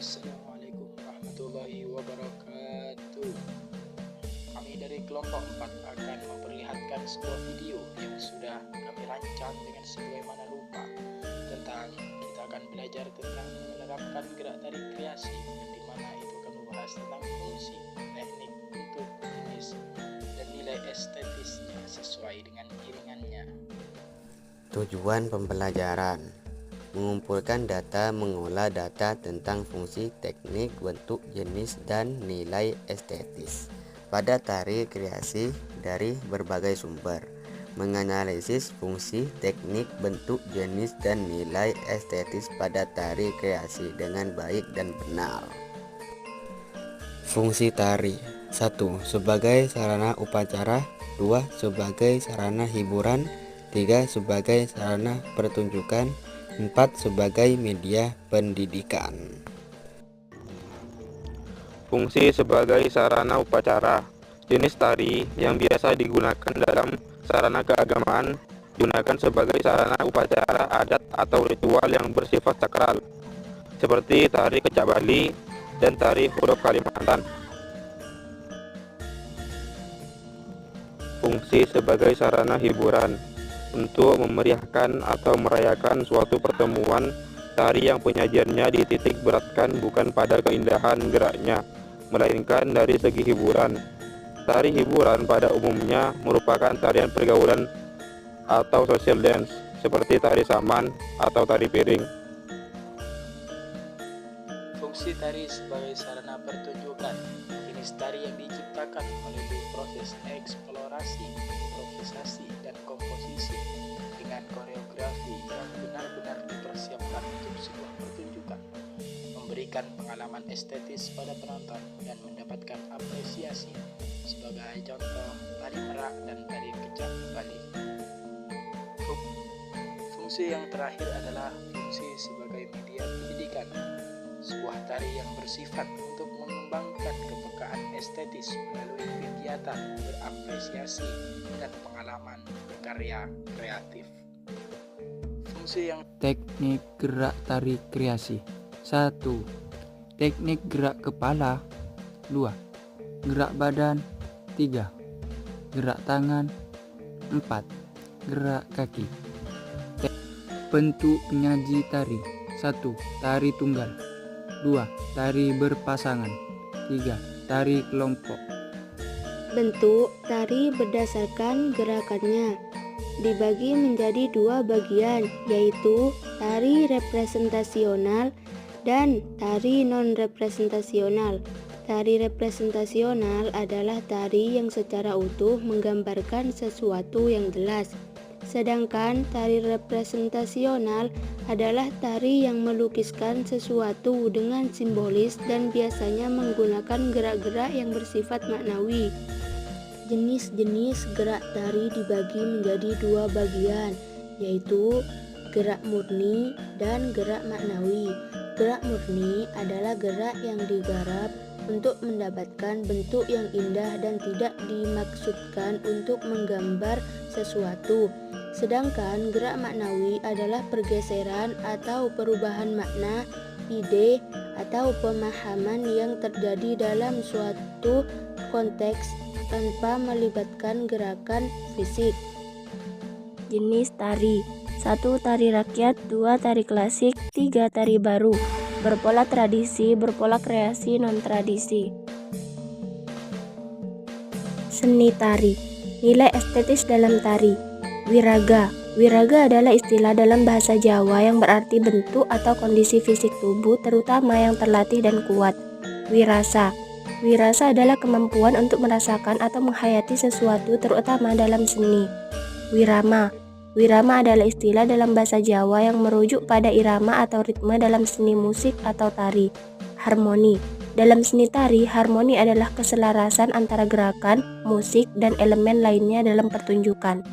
Assalamualaikum warahmatullahi wabarakatuh. Kami dari kelompok 4 akan memperlihatkan sebuah video yang sudah kami rancang dengan sebagaimana rupa tentang kita akan belajar tentang menerapkan gerak tarik kreasi, yang dimana itu akan membahas tentang fungsi, teknik, bentuk, jenis, dan nilai estetisnya sesuai dengan iringannya. Tujuan pembelajaran: mengumpulkan data, mengolah data tentang fungsi, teknik, bentuk, jenis, dan nilai estetis pada tari kreasi dari berbagai sumber, menganalisis fungsi, teknik, bentuk, jenis, dan nilai estetis pada tari kreasi dengan baik dan benar. Fungsi tari: 1. Sebagai sarana upacara. 2. Sebagai sarana hiburan. 3. Sebagai sarana pertunjukan. 4. Sebagai media pendidikan. Fungsi sebagai sarana upacara: jenis tari yang biasa digunakan dalam sarana keagamaan digunakan sebagai sarana upacara adat atau ritual yang bersifat sakral, seperti tari kecak Bali dan tari huruf Kalimantan. Fungsi sebagai sarana hiburan: untuk memeriahkan atau merayakan suatu pertemuan, tari yang penyajiannya dititik beratkan bukan pada keindahan geraknya, melainkan dari segi hiburan. Tari hiburan pada umumnya merupakan tarian pergaulan atau social dance, seperti tari saman atau tari piring. Fungsi tari sebagai sarana pertunjukan: jenis tari yang diciptakan melalui proses eksplorasi, improvisasi, dan komposisi dengan koreografi yang benar-benar dipersiapkan untuk sebuah pertunjukan, memberikan pengalaman estetis pada penonton dan mendapatkan apresiasi. Sebagai contoh, tari merak dan tari kecak Bali. Fungsi yang terakhir adalah fungsi sebagai media pendidikan, sebuah tari yang bersifat untuk mengembangkan kepekaan estetis melalui kegiatan berapresiasi dan pengalaman berkarya kreatif. Fungsi yang Teknik gerak tari kreasi: 1. Teknik gerak kepala. 2. Gerak badan. 3. Gerak tangan. 4. Gerak kaki. Bentuk penyaji tari: 1. Tari tunggal. 2. Tari berpasangan. 3. Tari kelompok. Bentuk tari berdasarkan gerakannya dibagi menjadi dua bagian, yaitu tari representasional dan tari non-representasional. Tari representasional adalah tari yang secara utuh menggambarkan sesuatu yang jelas, sedangkan tari representasional adalah tari yang melukiskan sesuatu dengan simbolis dan biasanya menggunakan gerak-gerak yang bersifat maknawi. Jenis-jenis gerak tari dibagi menjadi dua bagian, yaitu gerak murni dan gerak maknawi. Gerak murni adalah gerak yang digarap untuk mendapatkan bentuk yang indah dan tidak dimaksudkan untuk menggambar sesuatu. Sedangkan gerak maknawi adalah pergeseran atau perubahan makna, ide, atau pemahaman yang terjadi dalam suatu konteks tanpa melibatkan gerakan fisik. Jenis tari: 1. Tari rakyat. 2. Tari klasik. 3. Tari baru. Berpola tradisi, berpola kreasi, non-tradisi. Seni tari: nilai estetis dalam tari. Wiraga. Wiraga adalah istilah dalam bahasa Jawa yang berarti bentuk atau kondisi fisik tubuh terutama yang terlatih dan kuat. Wirasa. Wirasa adalah kemampuan untuk merasakan atau menghayati sesuatu terutama dalam seni. Wirama. Wirama adalah istilah dalam bahasa Jawa yang merujuk pada irama atau ritme dalam seni musik atau tari. Harmoni. Dalam seni tari, harmoni adalah keselarasan antara gerakan, musik, dan elemen lainnya dalam pertunjukan.